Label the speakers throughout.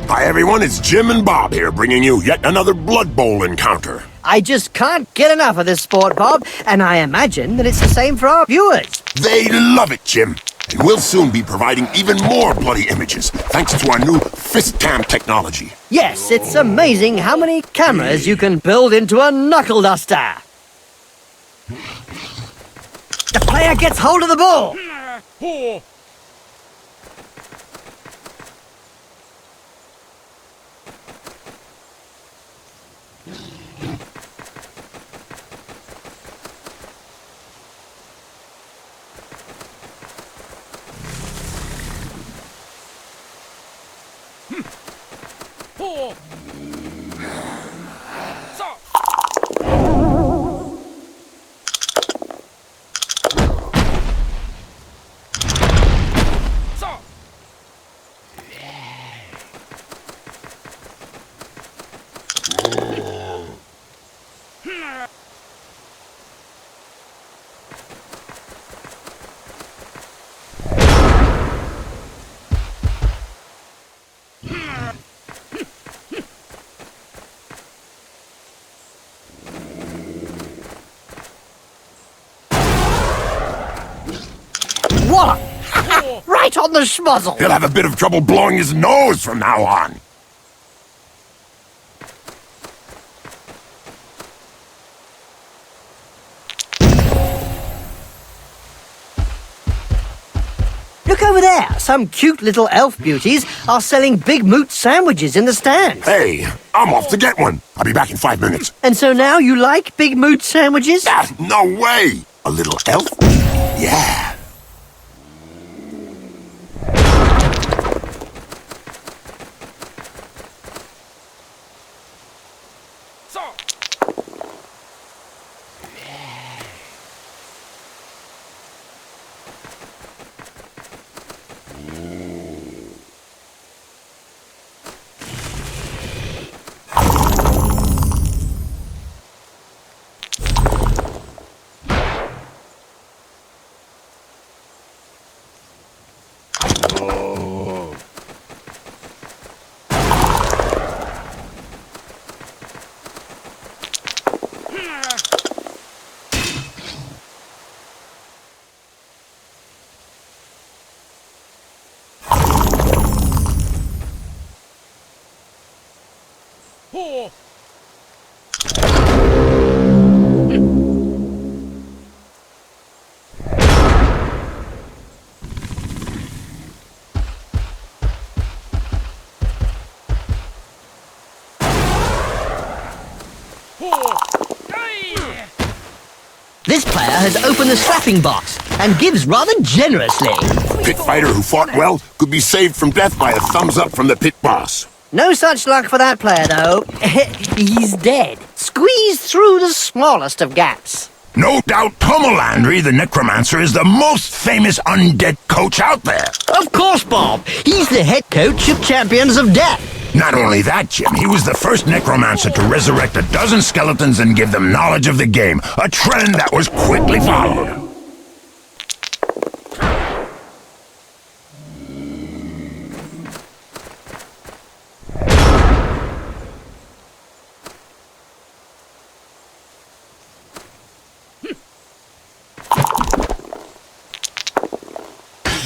Speaker 1: Hi everyone, it's Jim and Bob here bringing you yet another Blood Bowl encounter.
Speaker 2: I just can't get enough of this sport, Bob, and I imagine that it's the same for our viewers.
Speaker 1: They love it, Jim. And we'll soon be providing even more bloody images, thanks to our new fist cam technology.
Speaker 2: Yes, it's amazing how many cameras you can build into a knuckle duster. The player gets hold of the ball. What? Right on the schmuzzle.
Speaker 1: He'll have a bit of trouble blowing his nose from now on.
Speaker 2: Look over there. Some cute little elf beauties are selling Big Moot sandwiches in the stands.
Speaker 1: Hey, I'm off to get one. I'll be back in 5 minutes.
Speaker 2: And so now you like Big Moot sandwiches?
Speaker 1: Ah, no way! A little elf? Yeah.
Speaker 2: This player has opened the strapping box and gives rather generously.
Speaker 1: Pit fighter who fought well could be saved from death by a thumbs up from the pit boss.
Speaker 2: No such luck for that player, though. He's dead. Squeezed through the smallest of gaps.
Speaker 1: No doubt Tomolandry, the necromancer, is the most famous undead coach out there.
Speaker 2: Of course, Bob. He's the head coach of Champions of Death.
Speaker 1: Not only that, Jim, he was the first necromancer to resurrect a dozen skeletons and give them knowledge of the game, a trend that was quickly followed.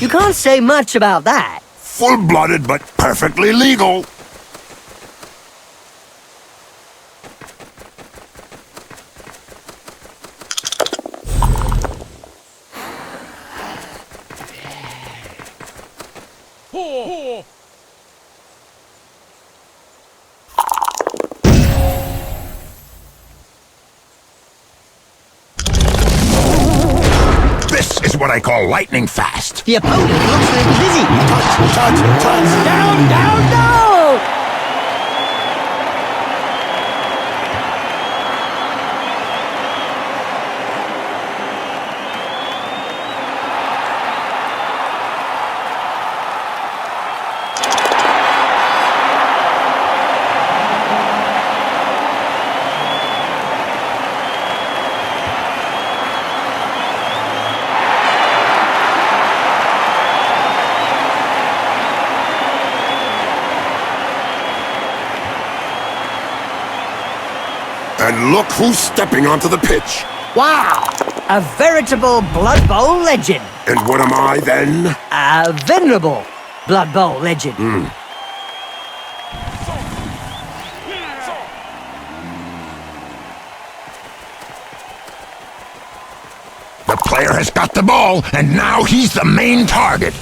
Speaker 2: You can't say much about that.
Speaker 1: Full-blooded but perfectly legal. This is what I call lightning fast.
Speaker 2: The opponent looks a little busy.
Speaker 1: Touch.
Speaker 2: Down, down, down!
Speaker 3: And look who's stepping onto the pitch.
Speaker 2: Wow! A veritable Blood Bowl legend.
Speaker 3: And what am I then?
Speaker 2: A venerable Blood Bowl legend.
Speaker 1: The player has got the ball, and now he's the main target.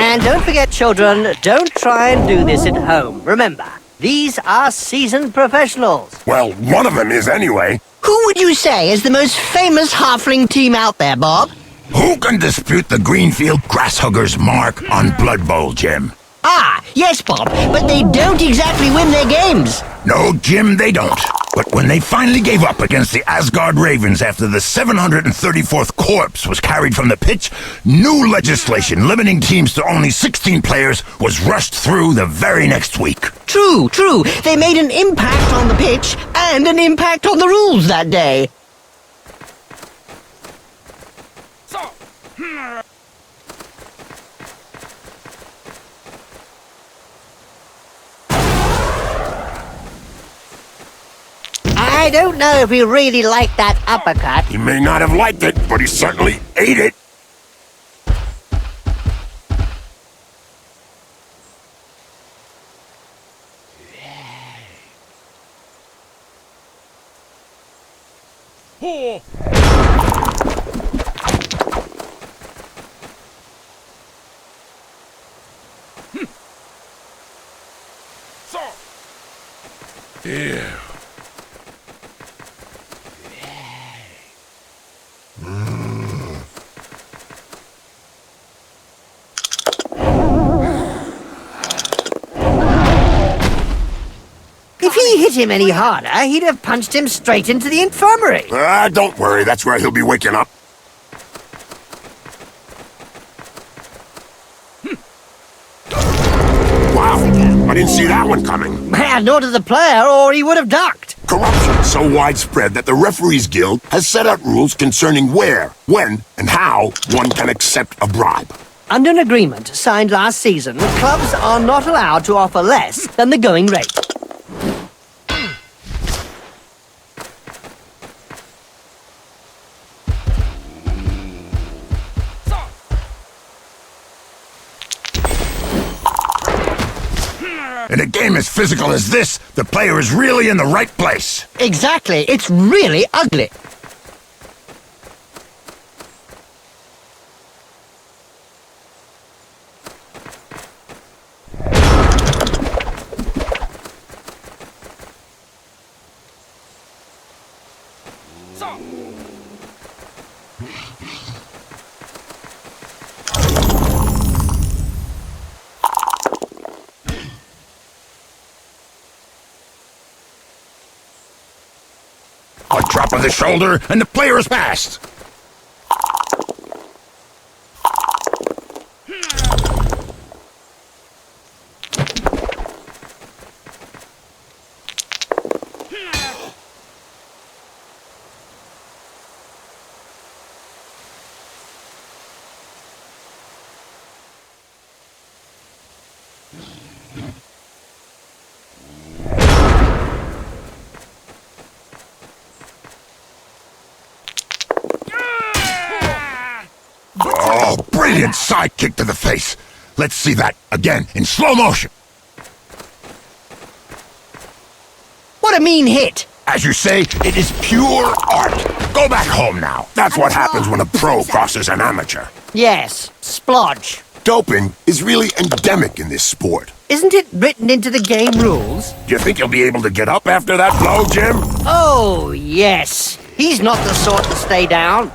Speaker 2: And don't forget, children, don't try and do this at home. Remember, these are seasoned professionals.
Speaker 3: Well, one of them is anyway.
Speaker 2: Who would you say is the most famous halfling team out there, Bob?
Speaker 1: Who can dispute the Greenfield Grasshuggers' mark on Blood Bowl, Jim?
Speaker 2: Ah, yes, Bob, but they don't exactly win their games.
Speaker 1: No, Jim, they don't. But when they finally gave up against the Asgard Ravens after the 734th corpse was carried from the pitch, new legislation limiting teams to only 16 players was rushed through the very next week.
Speaker 2: True. They made an impact on the pitch and an impact on the rules that day. I don't know if he really liked that uppercut.
Speaker 3: He may not have liked it, but he certainly ate it.
Speaker 2: If he hit him any harder, he'd have punched him straight into the infirmary.
Speaker 3: Don't worry, that's where he'll be waking up. Wow, I didn't see that one coming.
Speaker 2: Nor did the player, or he would have ducked.
Speaker 3: Corruption so widespread that the Referees Guild has set out rules concerning where, when, and how one can accept a bribe.
Speaker 2: Under an agreement signed last season, clubs are not allowed to offer less than the going rate.
Speaker 1: In a game as physical as this, the player is really in the right place.
Speaker 2: Exactly, it's really ugly.
Speaker 1: A drop of the shoulder, and the player is passed. Oh, brilliant side kick to the face. Let's see that again in slow motion.
Speaker 2: What a mean hit!
Speaker 1: As you say, it is pure art. Go back home now.
Speaker 3: That's what happens when a pro crosses an amateur.
Speaker 2: Yes, splodge.
Speaker 3: Doping is really endemic in this sport.
Speaker 2: Isn't it written into the game rules?
Speaker 3: Do you think he'll be able to get up after that blow, Jim?
Speaker 2: Oh, yes. He's not the sort to stay down.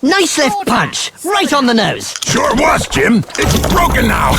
Speaker 2: Nice left punch, right on the nose.
Speaker 1: Sure was, Jim. It's broken now.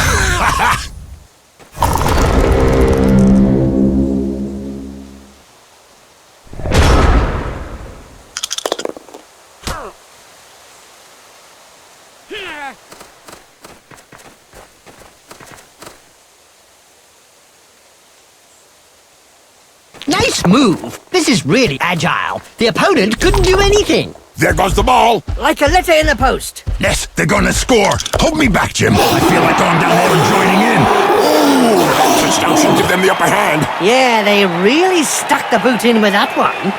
Speaker 2: move. This is really agile. The opponent couldn't do anything.
Speaker 3: There goes the ball.
Speaker 2: Like a letter in the post.
Speaker 1: Yes, they're gonna score. Hold me back, Jim. I feel like going down there and joining in.
Speaker 3: Ooh, that touchdown should give them the upper hand.
Speaker 2: Yeah, they really stuck the boot in with that one.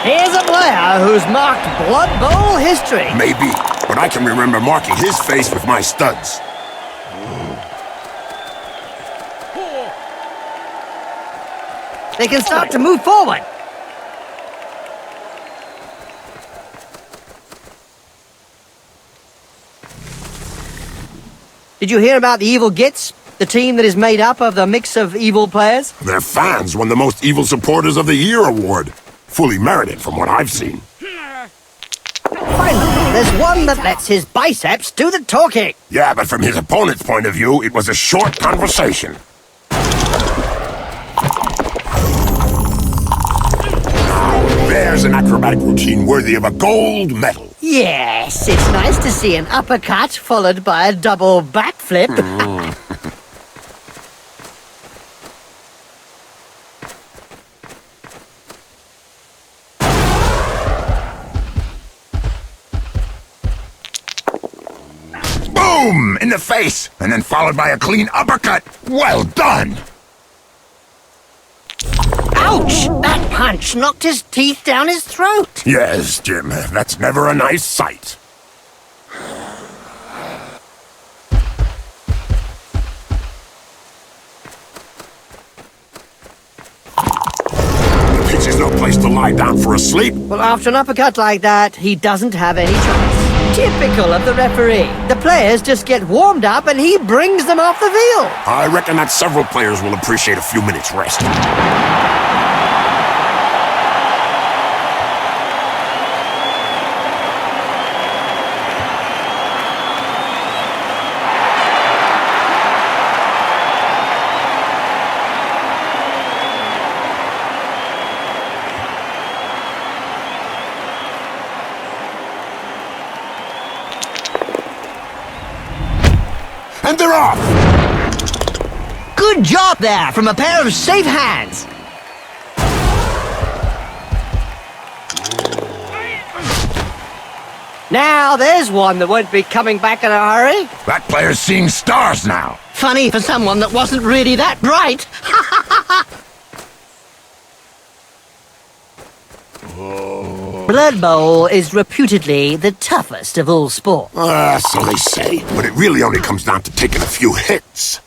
Speaker 2: Here's a player who's marked Blood Bowl history.
Speaker 3: Maybe, but I can remember marking his face with my studs.
Speaker 2: They can start to move forward. Did you hear about the Evil Gits? The team that is made up of the mix of evil players?
Speaker 3: Their fans won the Most Evil Supporters of the Year award. Fully merited from what I've seen.
Speaker 2: Finally, there's one that lets his biceps do the talking.
Speaker 3: Yeah, but from his opponent's point of view, it was a short conversation. Now, there's an acrobatic routine worthy of a gold medal.
Speaker 2: Yes, it's nice to see an uppercut followed by a double backflip.
Speaker 1: Boom! In the face! And then followed by a clean uppercut. Well done!
Speaker 2: Ouch! That punch knocked his teeth down his throat.
Speaker 3: Yes, Jim, that's never a nice sight. The pitch is no place to lie down for a sleep.
Speaker 2: Well, after an uppercut like that, he doesn't have any choice. Typical of the referee. The players just get warmed up and he brings them off the field.
Speaker 3: I reckon that several players will appreciate a few minutes rest. And they're off!
Speaker 2: Good job there from a pair of safe hands. Now, there's one that won't be coming back in a hurry.
Speaker 1: That player's seeing stars now.
Speaker 2: Funny for someone that wasn't really that bright. Blood Bowl is reputedly the toughest of all sports.
Speaker 3: So they say, but it really only comes down to taking a few hits.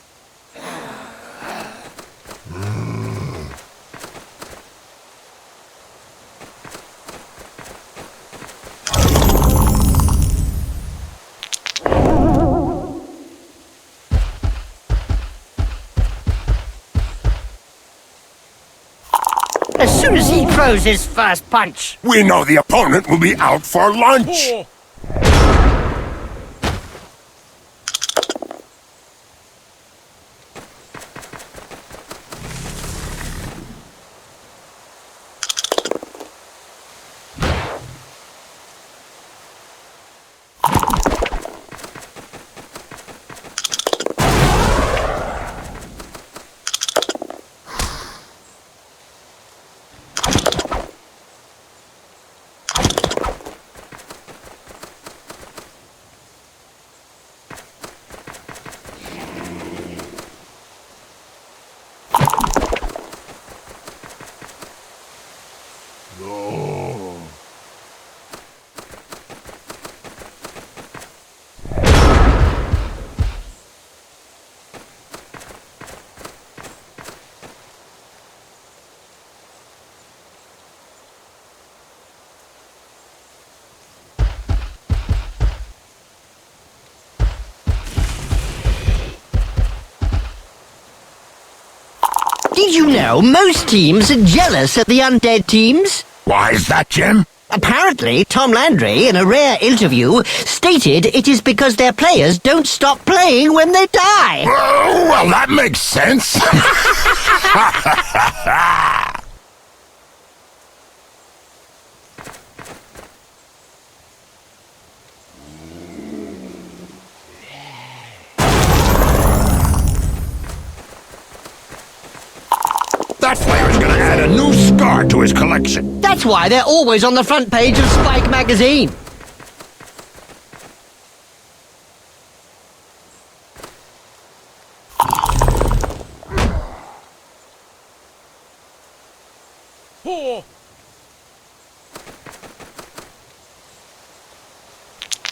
Speaker 2: As soon as he throws his first punch.
Speaker 3: We know the opponent will be out for lunch.
Speaker 2: Did you know most teams are jealous of the undead teams?
Speaker 1: Why is that, Jim?
Speaker 2: Apparently, Tom Landry, in a rare interview, stated it is because their players don't stop playing when they die.
Speaker 1: Oh, well, that makes sense. That player's gonna add a new scar to his collection.
Speaker 2: That's why they're always on the front page of Spike magazine.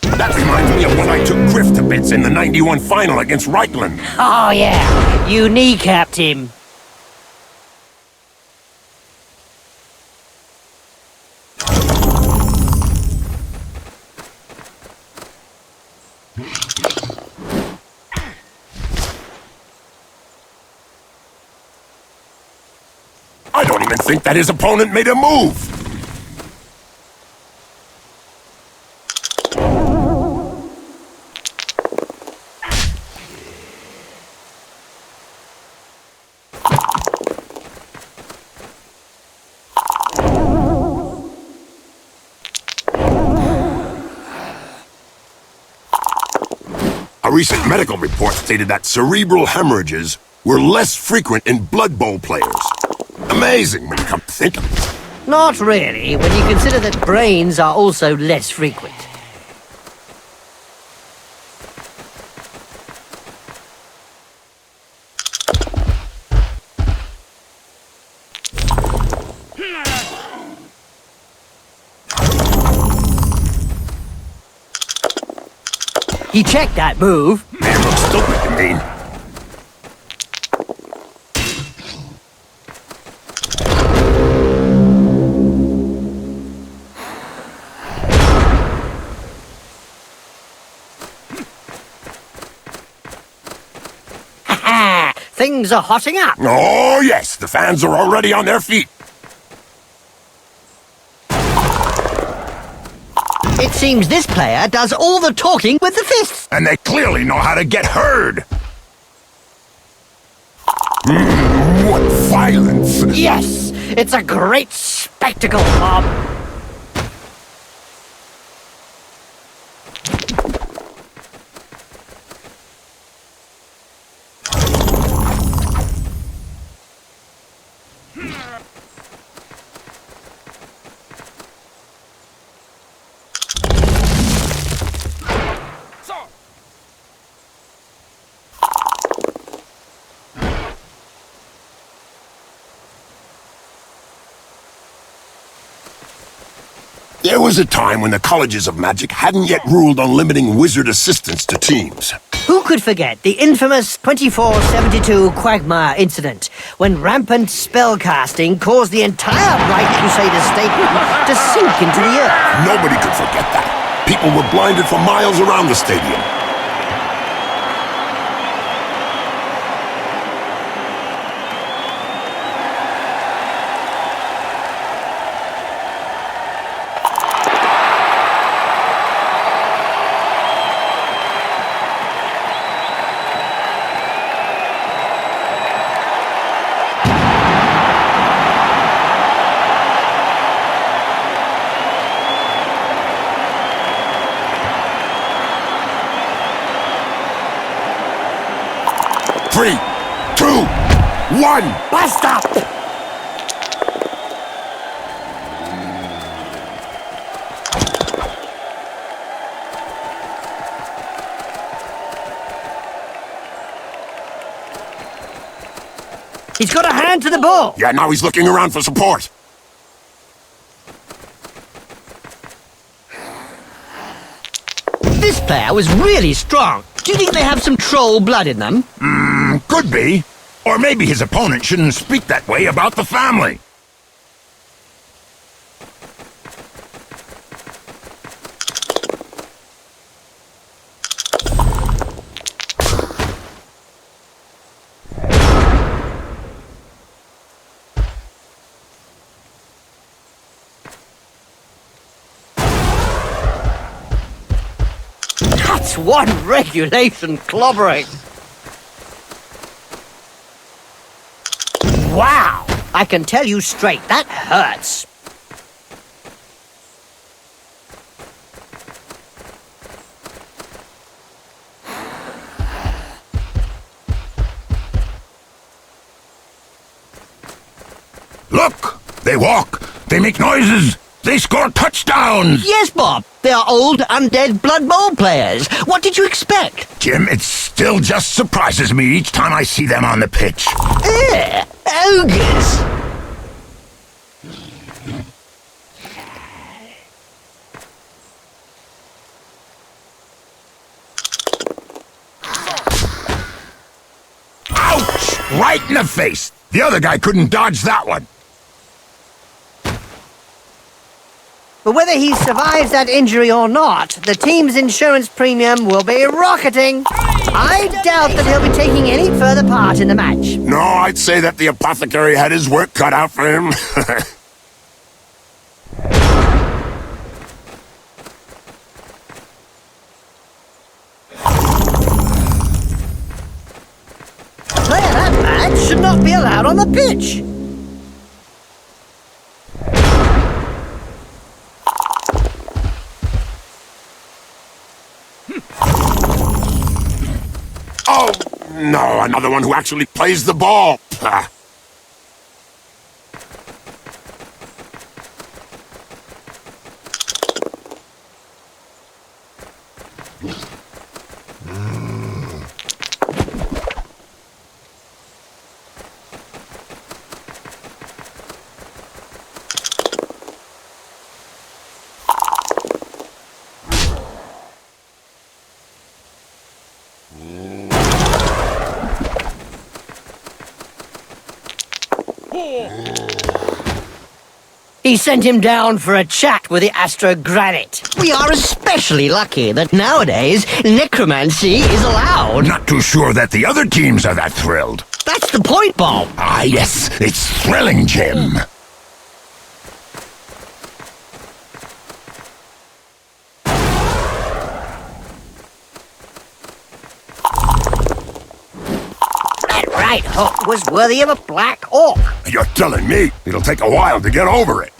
Speaker 3: That reminds me of when I took Griff to bits in the 91 final against Reichland.
Speaker 2: Oh yeah, you kneecapped him.
Speaker 3: I don't even think that his opponent made a move. A recent medical report stated that cerebral hemorrhages were less frequent in Blood Bowl players. Amazing when you come to think of it.
Speaker 2: Not really, when you consider that brains are also less frequent. He checked that move.
Speaker 3: Man looks stupid to me.
Speaker 2: Things are hotting up.
Speaker 3: Oh, yes, the fans are already on their feet.
Speaker 2: It seems this player does all the talking with the fists.
Speaker 1: And they clearly know how to get heard.
Speaker 3: What violence!
Speaker 2: Yes, it's a great spectacle, Bob.
Speaker 3: There was a time when the colleges of magic hadn't yet ruled on limiting wizard assistance to teams.
Speaker 2: Who could forget the infamous 2472 Quagmire incident, when rampant spellcasting caused the entire Bright Crusader statement to sink into the earth?
Speaker 3: Nobody could forget that. People were blinded for miles around the stadium. Three, two, one,
Speaker 2: Bust up! He's got a hand to the ball.
Speaker 3: Yeah, now he's looking around for support.
Speaker 2: This player was really strong. Do you think they have some troll blood in them?
Speaker 1: Could be. Or maybe his opponent shouldn't speak that way about the family.
Speaker 2: That's one regulation clobbering. Wow! I can tell you straight, that hurts.
Speaker 1: Look! They walk! They make noises! They score touchdowns!
Speaker 2: Yes, Bob. They are old, undead Blood Bowl players. What did you expect?
Speaker 1: Jim, it still just surprises me each time I see them on the pitch.
Speaker 2: Ogres!
Speaker 1: Ouch! Right in the face! The other guy couldn't dodge that one.
Speaker 2: But whether he survives that injury or not, the team's insurance premium will be rocketing. I doubt that he'll be taking any further part in the match.
Speaker 3: No, I'd say that the apothecary had his work cut out for him.
Speaker 2: A player that bad should not be allowed on the pitch.
Speaker 3: Oh, no, another one who actually plays the ball. Ah.
Speaker 2: He sent him down for a chat with the Astrogranite. We are especially lucky that nowadays necromancy is allowed.
Speaker 1: Not too sure that the other teams are that thrilled.
Speaker 2: That's the point, Bob.
Speaker 1: Ah, yes, it's thrilling, Jim.
Speaker 2: That right hook was worthy of a black orc.
Speaker 3: You're telling me it'll take a while to get over it.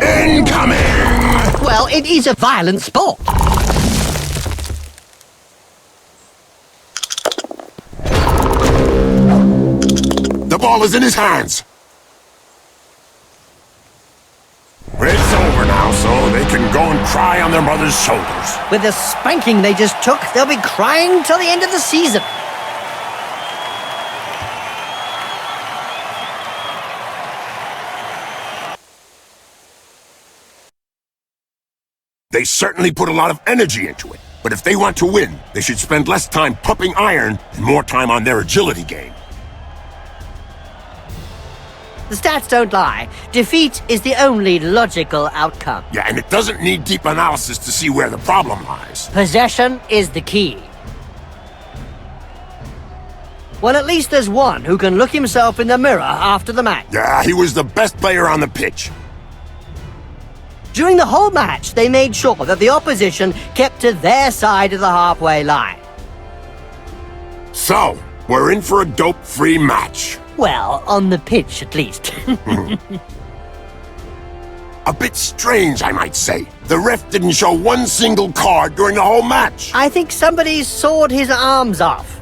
Speaker 1: Incoming!
Speaker 2: Well, it is a violent sport.
Speaker 3: The ball is in his hands. It's over now, so they can go and cry on their mother's shoulders.
Speaker 2: With the spanking they just took, they'll be crying till the end of the season.
Speaker 3: They certainly put a lot of energy into it. But if they want to win, they should spend less time pumping iron and more time on their agility game.
Speaker 2: The stats don't lie. Defeat is the only logical outcome.
Speaker 3: Yeah, and it doesn't need deep analysis to see where the problem lies.
Speaker 2: Possession is the key. Well, at least there's one who can look himself in the mirror after the match.
Speaker 3: Yeah, he was the best player on the pitch.
Speaker 2: During the whole match, they made sure that the opposition kept to their side of the halfway line.
Speaker 3: So, we're in for a dope-free match.
Speaker 2: Well, on the pitch, at least.
Speaker 3: A bit strange, I might say. The ref didn't show one single card during the whole match.
Speaker 2: I think somebody sawed his arms off.